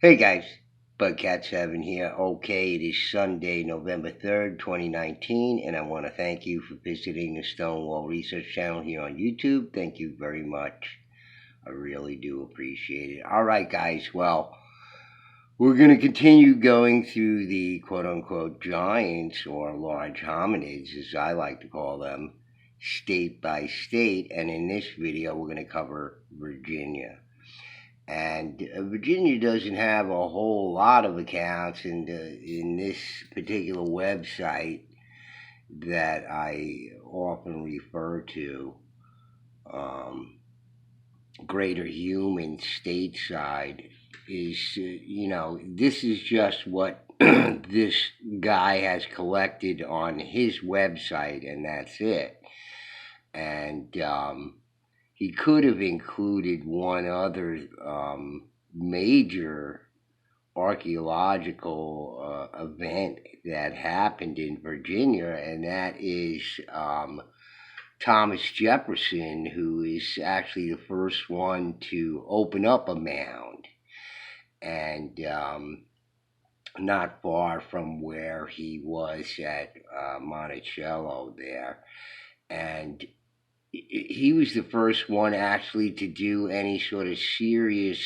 Hey guys, Bugcat7 here. Okay, it is Sunday, November 3rd, 2019, and I want to thank you for visiting the Stonewall Research Channel here on YouTube. Thank you very much. I really do appreciate it. All right, guys, well, we're going to continue going through the quote unquote giants or large hominids, as I like to call them, state by state, and in this video, we're going to cover Virginia. And Virginia doesn't have a whole lot of accounts in this particular website that I often refer to, Greater Human Stateside. This is just what this guy has collected on his website, and that's it. And he could have included one other major archaeological event that happened in Virginia, and that is Thomas Jefferson, who is actually the first one to open up a mound, and not far from where he was at Monticello there. And he was the first one actually to do any sort of serious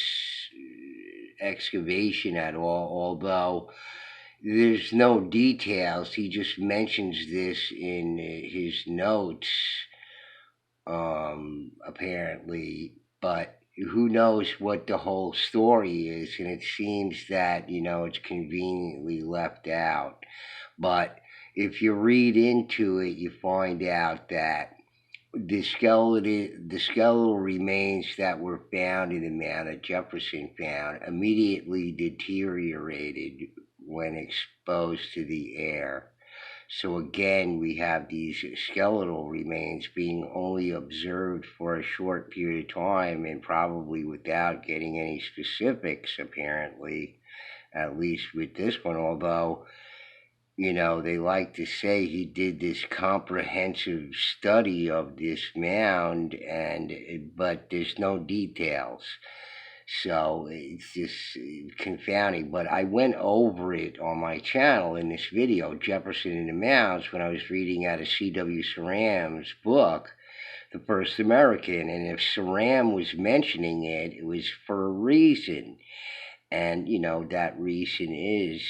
excavation at all, although there's no details. He just mentions this in his notes, apparently, but who knows what the whole story is, and it seems that, it's conveniently left out. But if you read into it, you find out that the skeletal remains that were found in the mound that Jefferson found immediately deteriorated when exposed to the air. So again, we have these skeletal remains being only observed for a short period of time, and probably without getting any specifics, apparently, at least with this one, although they like to say he did this comprehensive study of this mound, but there's no details. So it's just confounding. But I went over it on my channel in this video, Jefferson and the Mounds, when I was reading out of C.W. Ceram's book, The First American. And if Ceram was mentioning it, it was for a reason. And, that reason is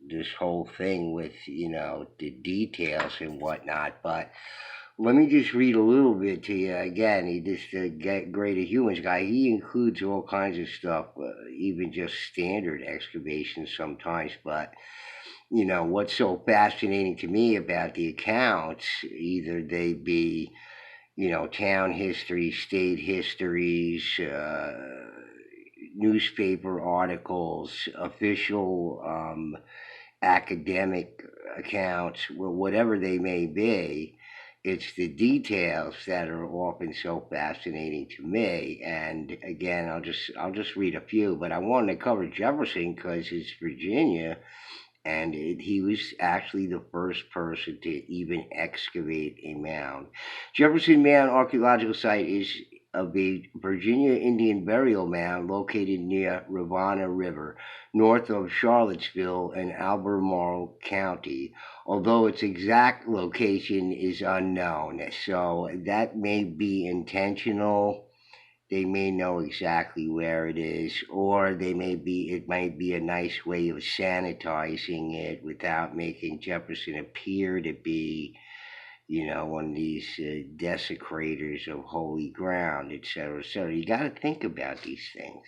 this whole thing with, the details and whatnot. But let me just read a little bit to you. Again, Greater Humans guy, he includes all kinds of stuff, even just standard excavations sometimes. But, what's so fascinating to me about the accounts, either they be, town history, state histories, newspaper articles, official academic accounts, whatever they may be, it's the details that are often so fascinating to me. And again, I'll just read a few, but I wanted to cover Jefferson because it's Virginia, and he was actually the first person to even excavate a mound. Jefferson Mound Archaeological Site is of a Virginia Indian burial mound located near Rivanna River, north of Charlottesville in Albemarle County, although its exact location is unknown. So that may be intentional. They may know exactly where it is, or it might be a nice way of sanitizing it without making Jefferson appear to be, one of these desecrators of holy ground, etc., etc. You got to think about these things.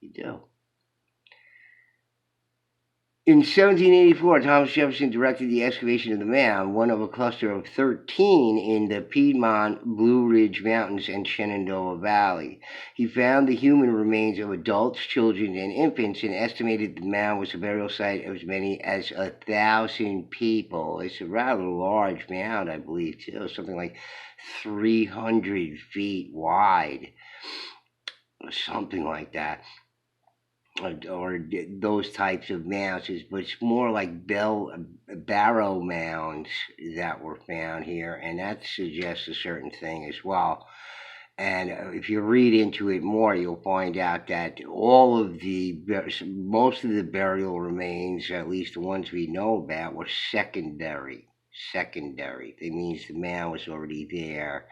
You do. In 1784, Thomas Jefferson directed the excavation of the mound, one of a cluster of 13 in the Piedmont, Blue Ridge Mountains, and Shenandoah Valley. He found the human remains of adults, children, and infants, and estimated the mound was a burial site of as many as 1,000 people. It's a rather large mound, I believe, too, something like 300 feet wide, or something like that. Or those types of mounds, but it's more like barrow mounds that were found here, and that suggests a certain thing as well. And if you read into it more, you'll find out that most of the burial remains, at least the ones we know about, were secondary. Secondary. That means the man was already there,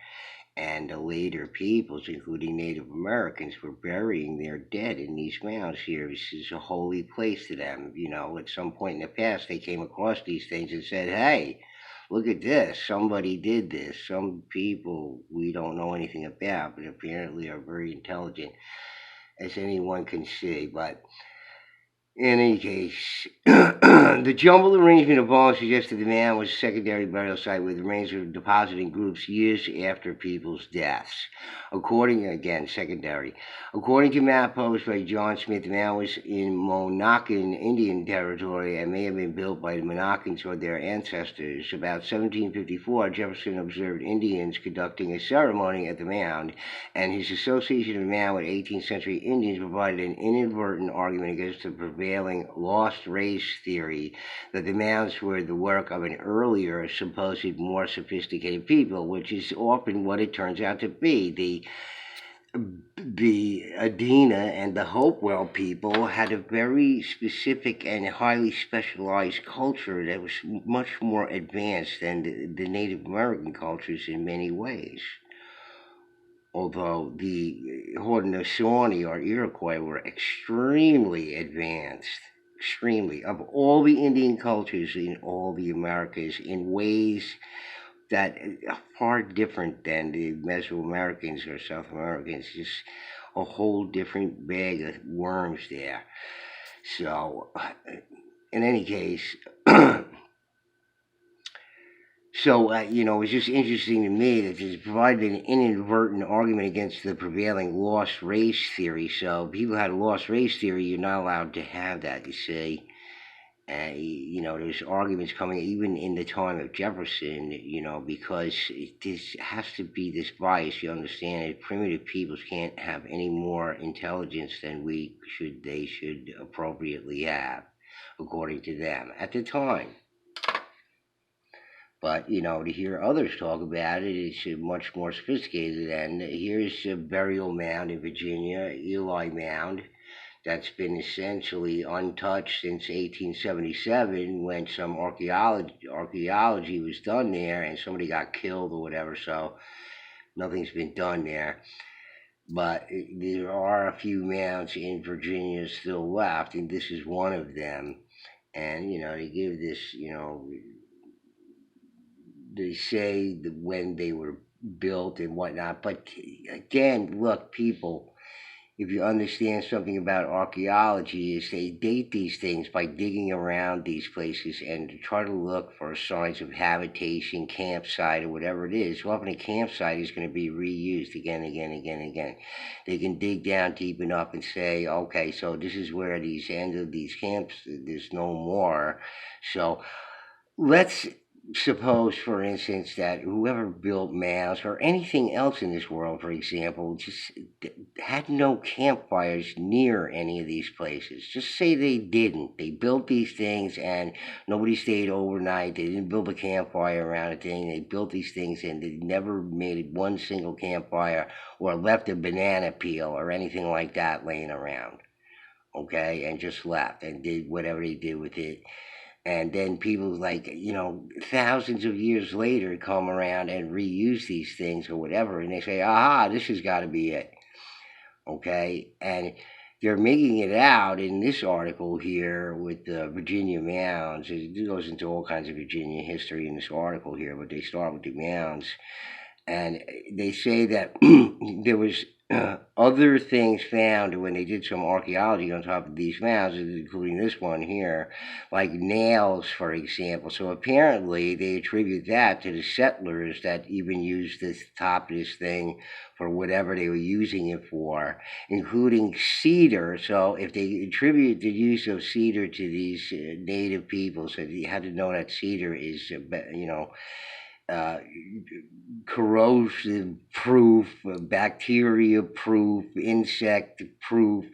and the later peoples, including Native Americans, were burying their dead in these mounds here. This is a holy place to them. At some point in the past, they came across these things and said, hey, look at this. Somebody did this. Some people we don't know anything about, but apparently are very intelligent, as anyone can see. But in any case, the jumbled arrangement of bones suggested the man was a secondary burial site with remains were deposited in groups years after people's deaths. According to a map published by John Smith, the mound was in Monacan Indian territory and may have been built by the Monacans or their ancestors. About 1754, Jefferson observed Indians conducting a ceremony at the mound, and his association of the mound with 18th century Indians provided an inadvertent argument against the prevailing lost race theory that the mounds were the work of an earlier, supposed more sophisticated people, which is often what it turns out to be. The Adena and the Hopewell people had a very specific and highly specialized culture that was much more advanced than the Native American cultures in many ways. Although the Haudenosaunee or Iroquois were extremely advanced, extremely, of all the Indian cultures in all the Americas in ways that are far different than the Mesoamericans or South Americans. Just a whole different bag of worms there. So, in any case, it was just interesting to me that this provided an inadvertent argument against the prevailing lost race theory. So, people had a lost race theory, you're not allowed to have that, you see. There's arguments coming even in the time of Jefferson, because this has to be this bias. You understand it. Primitive peoples can't have any more intelligence than they should appropriately have, according to them at the time. But, to hear others talk about it, it's much more sophisticated. And here's a burial mound in Virginia, Ely Mound, that's been essentially untouched since 1877 when some archaeology was done there and somebody got killed or whatever, so nothing's been done there. But there are a few mounds in Virginia still left, and this is one of them. And, they give this, they say when they were built and whatnot. But again, look, people, if you understand something about archaeology, is they date these things by digging around these places and try to look for signs of habitation, campsite, or whatever it is. So often a campsite is going to be reused again, again, again, again. They can dig down deep enough and say, okay, so this is where these end of these camps, there's no more. So let's suppose, for instance, that whoever built mounds or anything else in this world, for example, just had no campfires near any of these places. Just say they didn't. They built these things and nobody stayed overnight. They didn't build a campfire around a thing. They built these things and they never made one single campfire or left a banana peel or anything like that laying around. Okay, and just left and did whatever they did with it. And then people thousands of years later come around and reuse these things or whatever, and they say, aha, this has got to be it. Okay, and they're making it out in this article here with the Virginia mounds. It goes into all kinds of Virginia history in this article here, but they start with the mounds. And they say that there was other things found when they did some archaeology on top of these mounds, including this one here, like nails, for example. So apparently they attribute that to the settlers that even used this top of this thing for whatever they were using it for, including cedar. So if they attribute the use of cedar to these native people, so you had to know that cedar is, uh, corrosive proof, bacteria proof, insect proof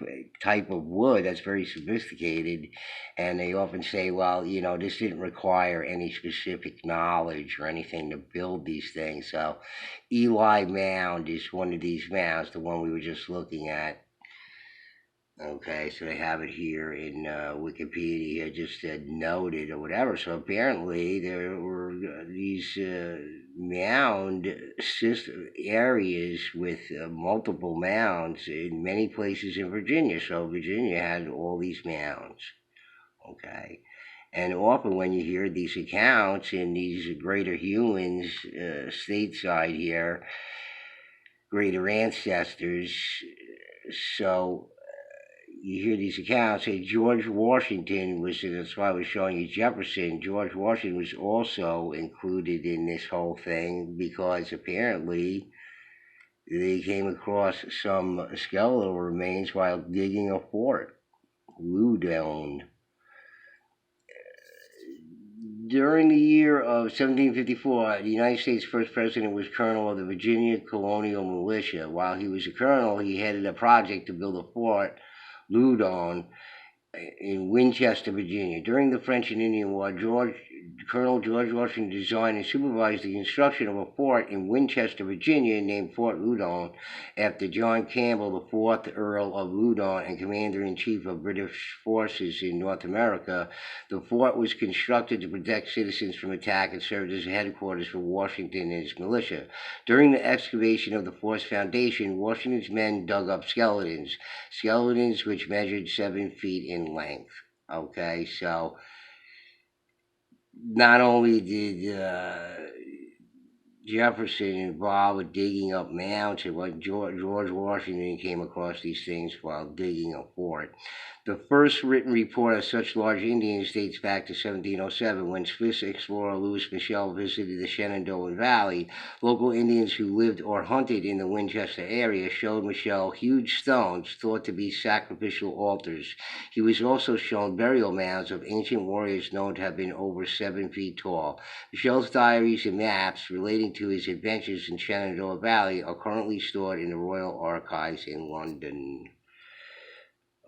type of wood that's very sophisticated. And they often say, well, this didn't require any specific knowledge or anything to build these things. So Eli Mound is one of these mounds, the one we were just looking at. Okay, so they have it here in Wikipedia, just said noted or whatever. So apparently there were these mound areas with multiple mounds in many places in Virginia. So Virginia had all these mounds. Okay, and often when you hear these accounts in these greater humans stateside here, greater ancestors, so you hear these accounts say George Washington was, that's why I was showing you Jefferson. George Washington was also included in this whole thing because apparently they came across some skeletal remains while digging a fort, Loudon. During the year of 1754, the United States' first president was colonel of the Virginia Colonial Militia. While he was a colonel, he headed a project to build a fort, Loudon, in Winchester, Virginia. During the French and Indian War, Colonel George Washington designed and supervised the construction of a fort in Winchester, Virginia, named Fort Loudon, after John Campbell, the fourth Earl of Loudon and Commander-in-Chief of British forces in North America. The fort was constructed to protect citizens from attack and served as a headquarters for Washington and his militia. During the excavation of the fort's foundation, Washington's men dug up skeletons which measured 7 feet in length. Okay, so not only did Jefferson involved with digging up mounds, and what George Washington came across these things while digging a fort. The first written report of such large Indians dates back to 1707 when Swiss explorer Louis Michel visited the Shenandoah Valley. Local Indians who lived or hunted in the Winchester area showed Michel huge stones thought to be sacrificial altars. He was also shown burial mounds of ancient warriors known to have been over 7 feet tall. Michel's diaries and maps relating to his adventures in Shenandoah Valley are currently stored in the Royal Archives in London.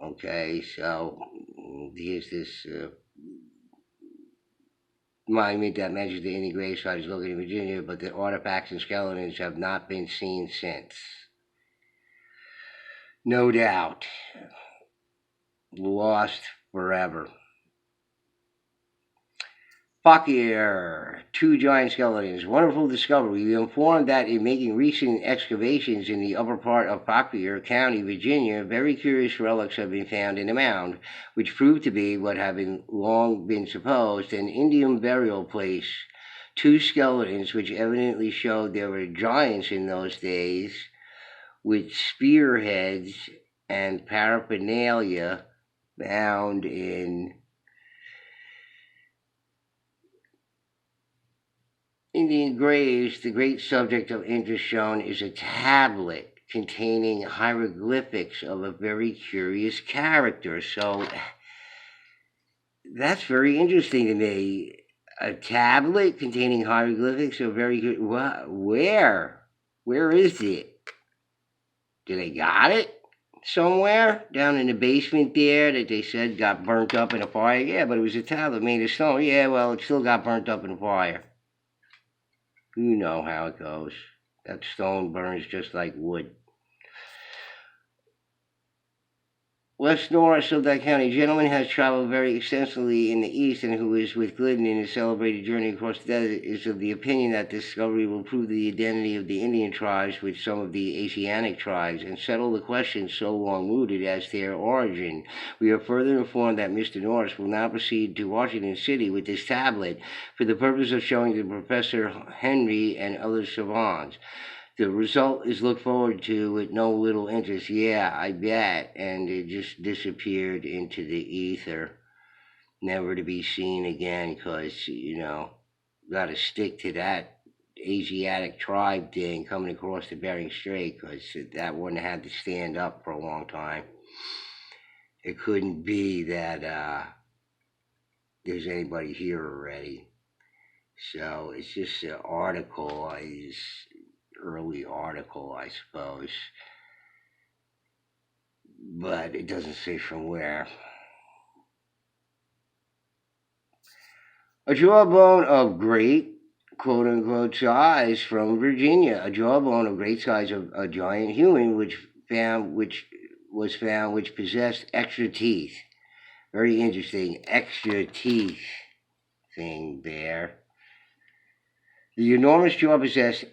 Okay, so here's this monument that measures the Indian gravesite is located in Virginia, but the artifacts and skeletons have not been seen since. No doubt. Lost forever. Fauquier, 2 giant skeletons. Wonderful discovery. We are informed that in making recent excavations in the upper part of Fauquier County, Virginia, very curious relics have been found in the mound, which proved to be what had long been supposed, an Indian burial place. 2 skeletons, which evidently showed there were giants in those days, with spearheads and paraphernalia found in Indian graves. The great subject of interest shown is a tablet containing hieroglyphics of a very curious character. So that's very interesting to me. A tablet containing hieroglyphics of very good. Where? Where is it? Do they got it somewhere down in the basement there that they said got burnt up in a fire? Yeah, but it was a tablet made of stone. Yeah, well, it still got burnt up in a fire. You know how it goes. That stone burns just like wood. West Norris of that county, a gentleman has traveled very extensively in the East and who is with Glidden in his celebrated journey across the desert is of the opinion that this discovery will prove the identity of the Indian tribes with some of the Asiatic tribes and settle the question so long mooted as their origin. We are further informed that Mr. Norris will now proceed to Washington City with this tablet for the purpose of showing to Professor Henry and other savants. The result is looked forward to with no little interest. Yeah, I bet. And it just disappeared into the ether, never to be seen again because, got to stick to that Asiatic tribe thing coming across the Bering Strait because that one had to stand up for a long time. It couldn't be that there's anybody here already. So it's just an article, early article, I suppose, but it doesn't say from where. A jawbone of great quote unquote size from Virginia. A jawbone of great size of a giant human which possessed extra teeth. Very interesting. Extra teeth thing there. The enormous jaw possessed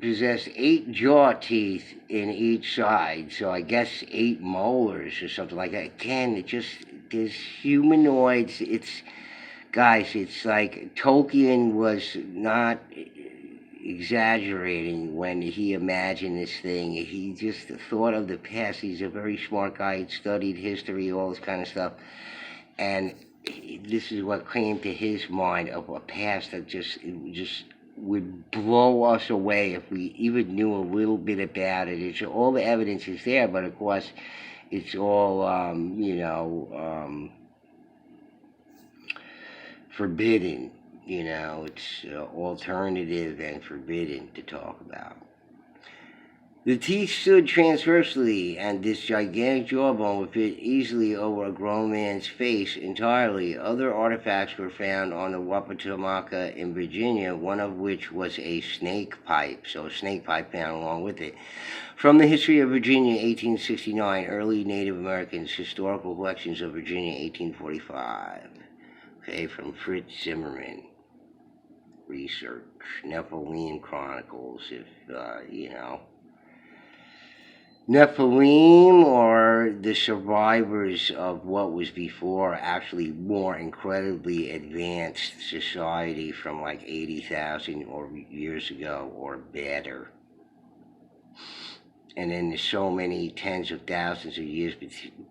eight jaw teeth in each side, so I guess eight molars or something like that. Again, it just there's humanoids. It's guys. It's like Tolkien was not exaggerating when he imagined this thing. He just thought of the past. He's a very smart guy. He studied history, all this kind of stuff, and this is what came to his mind of a past that just would blow us away if we even knew a little bit about it. It's all the evidence is there, but of course, it's all forbidden. It's alternative and forbidden to talk about. The teeth stood transversely, and this gigantic jawbone would fit easily over a grown man's face entirely. Other artifacts were found on the Wapatomica in Virginia, one of which was a snake pipe, so a snake pipe found along with it. From the History of Virginia, 1869, Early Native Americans, Historical Collections of Virginia, 1845. Okay, from Fritz Zimmerman. Research, Nephilim Chronicles, if, Nephilim or the survivors of what was before actually more incredibly advanced society from like 80,000 or years ago or better. And then there's so many tens of thousands of years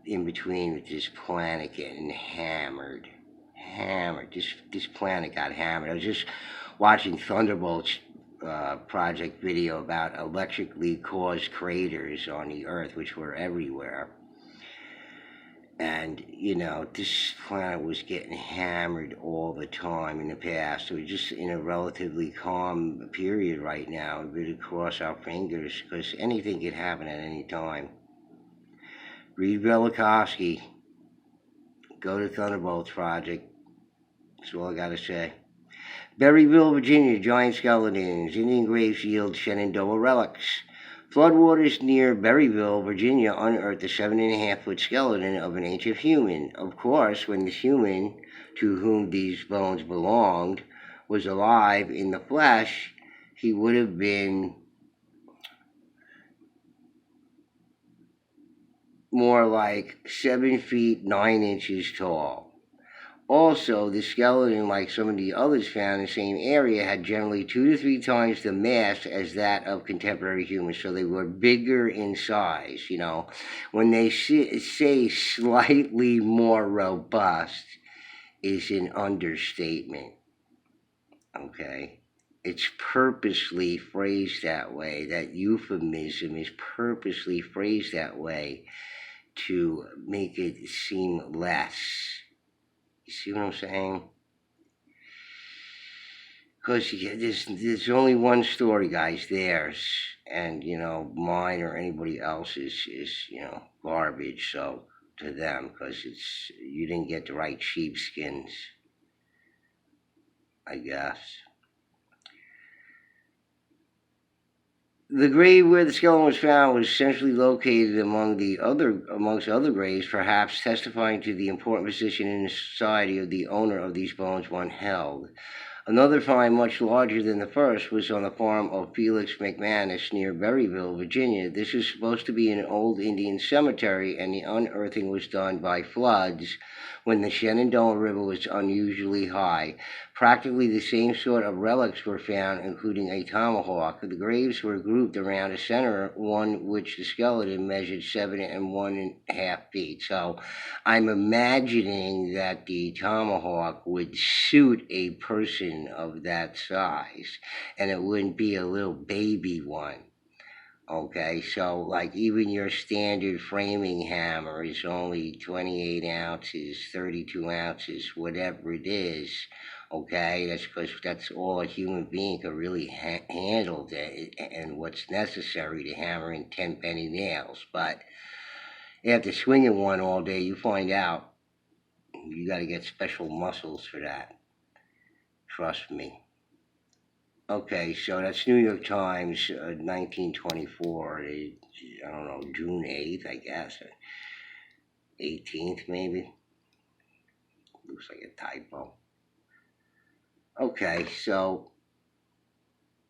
in between with this planet getting hammered. This planet got hammered. I was just watching Thunderbolts project video about electrically caused craters on the Earth, which were everywhere. And, this planet was getting hammered all the time in the past. So we're just in a relatively calm period right now. We really cross our fingers because anything could happen at any time. Read Velikovsky. Go to Thunderbolts Project. That's all I got to say. Berryville, Virginia, giant skeletons. Indian graves yield Shenandoah relics. Floodwaters near Berryville, Virginia, unearthed a 7.5-foot skeleton of an ancient human. Of course, when the human to whom these bones belonged was alive in the flesh, he would have been more like 7 feet 9 inches tall. Also, the skeleton, like some of the others found in the same area, had generally 2 to 3 times the mass as that of contemporary humans, so they were bigger in size. When they say slightly more robust, is an understatement. Okay? It's purposely phrased that way. That euphemism is purposely phrased that way to make it seem less. You see what I'm saying? Because there's only one story, guys, theirs. And, mine or anybody else's is, garbage. So, to them, because you didn't get the right sheepskins, I guess. The grave where the skeleton was found was centrally located amongst other graves, perhaps testifying to the important position in the society of the owner of these bones one held. Another find, much larger than the first, was on the farm of Felix McManus near Berryville, Virginia. This is supposed to be an old Indian cemetery, and the unearthing was done by floods when the Shenandoah River was unusually high. Practically the same sort of relics were found, including a tomahawk. The graves were grouped around a center one, which the skeleton measured 7.5 feet. So I'm imagining that the tomahawk would suit a person of that size, and it wouldn't be a little baby one. Okay, so like even your standard framing hammer is only 28 ounces, 32 ounces, whatever it is. Okay, that's because that's all a human being can really handle and what's necessary to hammer in 10 penny nails. But after swinging one all day, you find out you got to get special muscles for that. Trust me. Okay, so that's New York Times, 1924. I don't know, June 8th, I guess, 18th maybe. Looks like a typo. Okay, so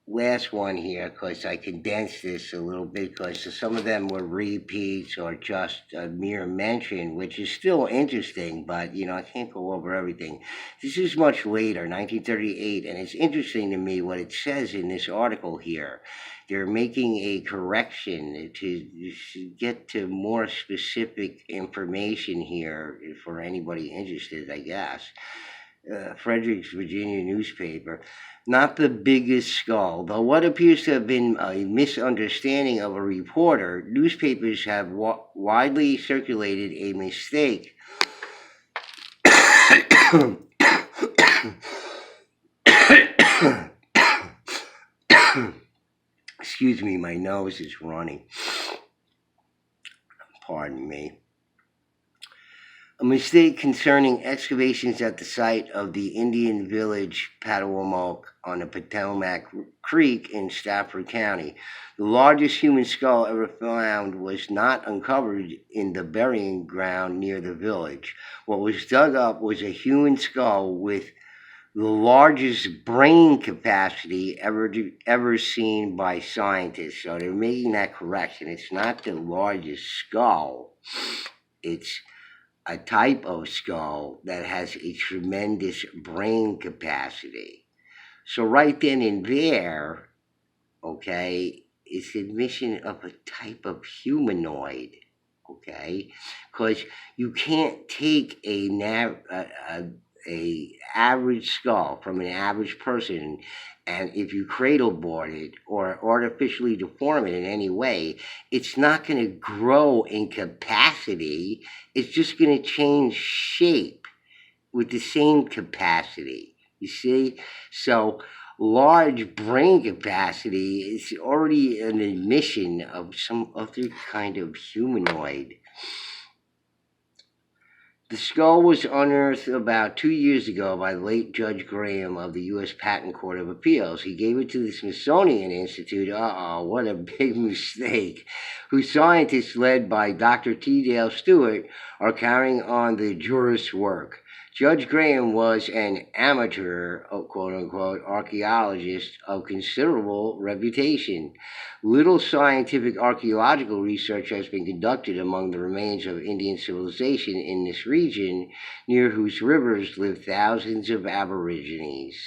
last one here, because I condensed this a little bit, because some of them were repeats or just a mere mention, which is still interesting, but I can't go over everything. This is much later, 1938, and it's interesting to me what it says in this article here. They're making a correction to get to more specific information here for anybody interested, I guess. Frederick's Virginia newspaper. Not the biggest skull, though what appears to have been a misunderstanding of a reporter, newspapers have widely circulated a mistake. Excuse me, my nose is running. Pardon me. A mistake concerning excavations at the site of the Indian village Patawamoke on the Potomac Creek in Stafford County. The largest human skull ever found was not uncovered in the burying ground near the village. What was dug up was a human skull with the largest brain capacity ever seen by scientists. So they're making that correction. It's not the largest skull. It's a type of skull that has a tremendous brain capacity. So right then and there, okay, it's admission of a type of humanoid, okay, because you can't take a average skull from an average person, and if you cradle board it or artificially deform it in any way, it's not going to grow in capacity. It's just going to change shape with the same capacity. You see? So large brain capacity is already an admission of some other kind of humanoid. The skull was unearthed about 2 years ago by the late Judge Graham of the U.S. Patent Court of Appeals. He gave it to the Smithsonian Institute. What a big mistake. Whose scientists, led by Dr. T. Dale Stewart, are carrying on the jurist's work. Judge Graham was an amateur, quote unquote, archaeologist of considerable reputation. Little scientific archaeological research has been conducted among the remains of Indian civilization in this region, near whose rivers live thousands of aborigines.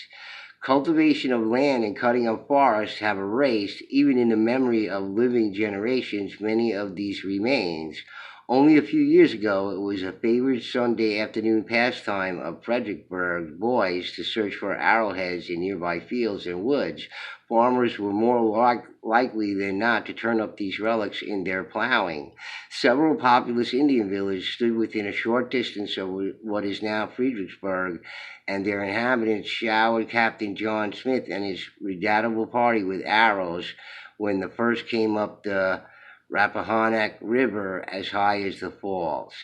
Cultivation of land and cutting of forests have erased, even in the memory of living generations, many of these remains. Only a few years ago, it was a favored Sunday afternoon pastime of Fredericksburg boys to search for arrowheads in nearby fields and woods. Farmers were more likely than not to turn up these relics in their plowing. Several populous Indian villages stood within a short distance of what is now Fredericksburg, and their inhabitants showered Captain John Smith and his redoubtable party with arrows when the first came up the Rappahannock River as high as the falls.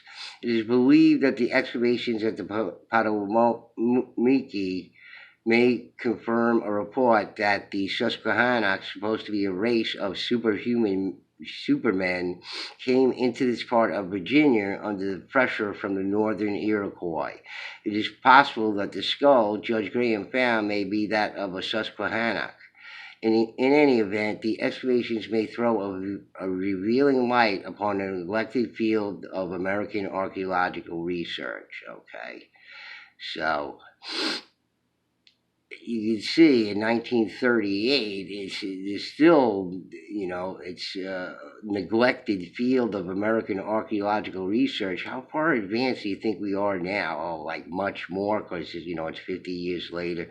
It is believed that the excavations at the Potawatomi may confirm a report that the Susquehannocks, supposed to be a race of supermen, came into this part of Virginia under the pressure from the northern Iroquois. It is possible that the skull Judge Graham found may be that of a Susquehannock. In any event, the excavations may throw a revealing light upon an neglected field of American archaeological research. Okay, so you can see in 1938, it's still, it's a neglected field of American archaeological research. How far advanced do you think we are now? Oh, like much more, because it's 50 years later.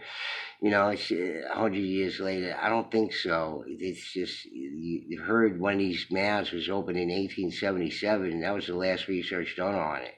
It's 100 years later. I don't think so. It's just you heard one of these mounds was opened in 1877, and that was the last research done on it.